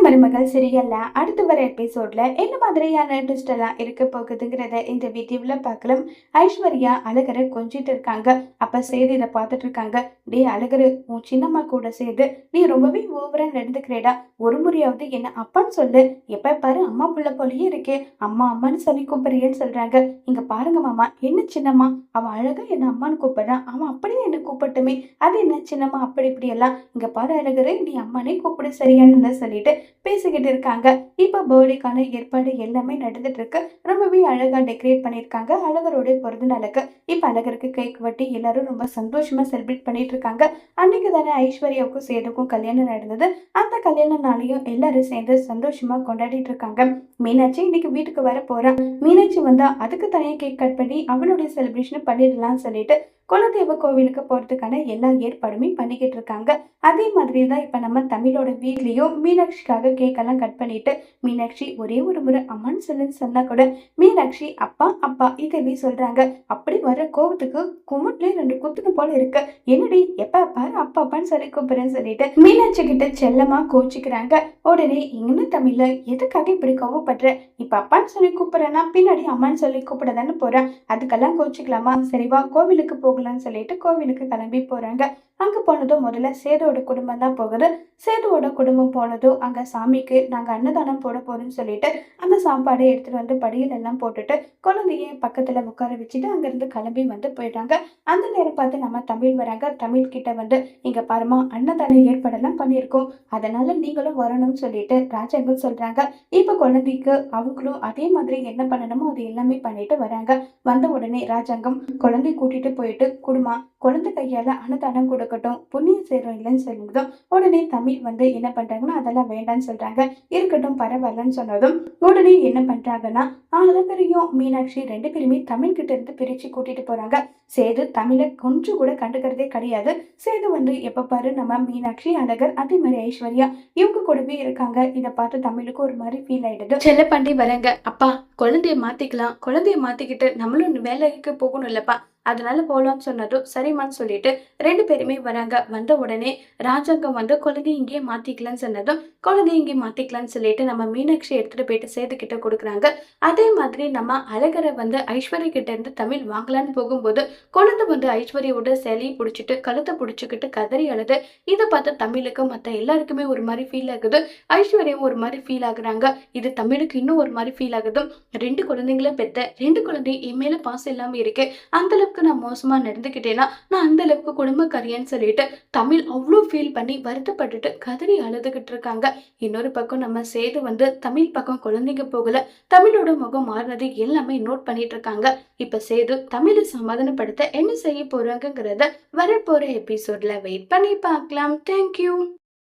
மருமகள் சீரியல்ல அடுத்து வர எபிசோட்ல என்ன மாதிரியான ட்விஸ்ட் எல்லாம் இருக்க போகுதுங்கிறத இந்த வீடியோல பார்க்கலாம். ஐஸ்வர்யா அழகரை கொஞ்சிட்டு இருக்காங்க. அப்ப சேது இதை பார்த்துட்டு இருக்காங்க. டே அழகரு, உன் சின்னம்மா கூட சேர்ந்து நீ ரொம்பவே ஓவரா நடந்துக்கிறேடா. ஒரு முறையாவது என்ன அப்பான்னு சொல்லு. எப்ப பாரு அம்மா புள்ள போலயே இருக்கே. அம்மா அம்மான்னு சொல்லி கூப்பிடுறேன்னு சொல்றாங்க. இங்க பாருங்க மாமா, என்ன சின்னம்மா, அவன் அழகா என்ன அம்மான்னு கூப்பிடுறான். அவன் அப்படியே என்ன கூப்பிட்டுமே, அது என்ன சின்னம்மா அப்படி இப்படி எல்லாம். இங்க பாரு அழகரு, நீ அம்மானே கூப்பிடு சரியானு சொல்லிட்டு பேசிக்கிட்டு இருக்காங்க. இப்ப பர்த்டேக்கான ஏற்பாடு எல்லாமே நடந்துட்டு இருக்கு. ரொம்பவே அழகா டெக்கரேட் பண்ணிருக்காங்க. அழகரோட பிறந்த நாளுக்கு இப்ப அழகருக்கு கேக் வெட்டி எல்லாரும் ரொம்ப சந்தோஷமா செலிப்ரேட் பண்ணிட்டு இருக்காங்க. அன்னைக்கு தானே ஐஸ்வர்யாவுக்கும் சேதுக்கும் கல்யாணம் நடந்தது. அந்த கல்யாண நாளையும் எல்லாரும் சேர்ந்து சந்தோஷமா கொண்டாடிட்டு இருக்காங்க. மீனாட்சி இன்னைக்கு வீட்டுக்கு வர போறா. மீனாட்சி வந்தா அதுக்கு தனியா கேக் கட் பண்ணி அவளுடைய செலிப்ரேஷன் பண்ணிடலாம்னு சொல்லிட்டு குலதெய்வ கோவிலுக்கு போறதுக்கான எல்லா ஏற்பாடுமே பண்ணிக்கிட்டு இருக்காங்க. அதே மாதிரி தான் இப்ப நம்ம தமிழோட வீட்லயும் மீனாட்சிக்காக கேக் எல்லாம் கட் பண்ணிட்டு, மீனாட்சி ஒரே ஒரு முறை அம்மான்னு சொல்லுன்னு சொன்னா கூட மீனாட்சி அப்பா அப்பா இதவே சொல்றாங்க. அப்படி வர கோவத்துக்கு குமுட்லயே 2 குத்துன போல இருக்கு. என்னடி எப்ப பாரு அப்பா அப்பான்னு சொல்லி கூப்பிடுறேன்னு சொல்லிட்டு மீனாட்சி கிட்ட செல்லமா கோச்சிக்கிறாங்க. உடனே இங்க தமிழ்ல எதுக்காக இப்படி கோவப்படுற? இப்ப அப்பான்னு சொல்லி கூப்பிடுறேன்னா பின்னாடி அம்மான்னு சொல்லி கூப்பிடதானே போறேன். அதுக்கெல்லாம் கோச்சிக்கலாமா? சரிவா கோவிலுக்கு போகலான்னு சொல்லிட்டு கோவிலுக்கு கிளம்பி போறாங்க. அங்க போனதும் முதல்ல சேதுவோட குடும்பம் தான் போகுது. சேதுவோட குடும்பம் போனதும் அங்க சாமிக்கு நாங்க அன்னதானம் போட போறோம்னு சொல்லிட்டு அந்த சாப்பாடை எடுத்துட்டு வந்து படியில் எல்லாம் போட்டுட்டு குழந்தைய பக்கத்துல உட்கார வச்சுட்டு அங்கிருந்து கிளம்பி வந்து போயிட்டாங்க. அந்த நேரம் பார்த்து நம்ம தமிழ் வராங்க. தமிழ் கிட்ட வந்து இங்க பாருமா, அன்னதான ஏற்பாடெல்லாம் பண்ணியிருக்கோம், அதனால நீங்களும் வரணும்னு சொல்லிட்டு ராஜாங்க சொல்றாங்க. இப்ப குழந்தைக்கு அவங்களும் அதே மாதிரி என்ன பண்ணணுமோ அது எல்லாமே பண்ணிட்டு வராங்க. வந்த உடனே ராஜாங்கம் குழந்தை கூட்டிட்டு போயிட்டு குடுமா, குழந்தை கையால அன்னதானம் கொடுக்கட்டும், புண்ணியம் சேரும் இல்லைன்னு சொல்லுறதும் உடனே தமிழ் வந்து என்ன பண்றாங்கன்னா அதெல்லாம் வேண்டான்னு சொல்றாங்க. இருக்கட்டும் பரவாயில்லன்னு சொன்னதும் உடனே என்ன பண்றாங்கன்னா அழகரையும் மீனாட்சி 2 பேருமே தமிழ் கிட்ட இருந்து பிரிச்சு கூட்டிட்டு போறாங்க. சேது தமிழை கொஞ்சம் கூட கண்டுக்கிறதே கிடையாது. சேது வந்து எப்ப பாரு நம்ம மீனாட்சி அழகர் அதே மாதிரி ஐஸ்வர்யா இவங்க கூடவே இருக்காங்க. இதை பார்த்து தமிழுக்கு ஒரு மாதிரி ஃபீல் ஆயிடுது. செல்லப்பாண்டி வராங்க. அப்பா, குழந்தைய மாத்திக்கலாம், குழந்தைய மாத்திக்கிட்டு நம்மளும் வேலைக்கு போகணும் இல்லப்பா, அதனால போலான்னு சொன்னதும் சரிம்மான்னு சொல்லிட்டு 2 பேருமே வராங்க. வந்த உடனே ராஜாங்கம் வந்து குழந்தைய இங்கேயே மாத்திக்கலான்னு சொன்னதும் குழந்தைய இங்கே மாத்திக்கலான்னு சொல்லிட்டு நம்ம மீனாட்சி எடுத்துட்டு போயிட்டு சேது கிட்ட கொடுக்குறாங்க. அதே மாதிரி நம்ம அழகரை வந்து ஐஸ்வர்யா கிட்ட இருந்து தமிழ் வாங்கலான்னு போகும்போது குழந்தை வந்து ஐஸ்வர்யாவோட சேலையை பிடிச்சிட்டு கழுத்தை பிடிச்சிக்கிட்டு கதறி அழுது. இதை பார்த்து தமிழுக்கு மற்ற எல்லாருக்குமே ஒரு மாதிரி ஃபீல் ஆகுது. ஐஸ்வர்யாவும் ஒரு மாதிரி ஃபீல் ஆகுறாங்க. இது தமிழுக்கு இன்னும் ஒரு மாதிரி ஃபீல் ஆகுது. 2 குழந்தைங்கள பெத்த 2 குழந்தை என் மேல பாசம் இல்லாம இருக்கு. அந்த அளவுக்கு நான் மோசமா நடந்துக்கிட்டேன்னா நான் அந்த அளவுக்கு குடும்பக்காரியான்னு சொல்லிட்டு தமிழ் அவ்வளோ ஃபீல் பண்ணி வருத்தப்பட்டுட்டு கதறி அழுதுகிட்டு இருக்காங்க. இன்னொரு பக்கம் நம்ம சேது வந்து தமிழ் பக்கம் குழந்தைங்க போகல, தமிழோட முகம் மாறினது எல்லாமே நோட் பண்ணிட்டு இருக்காங்க. இப்ப சேது தமிழை சமாதானப்படுத்த என்ன செய்ய போறாங்கிறத வரப்போற எபிசோட்ல வெயிட் பண்ணி பார்க்கலாம். தேங்க்யூ.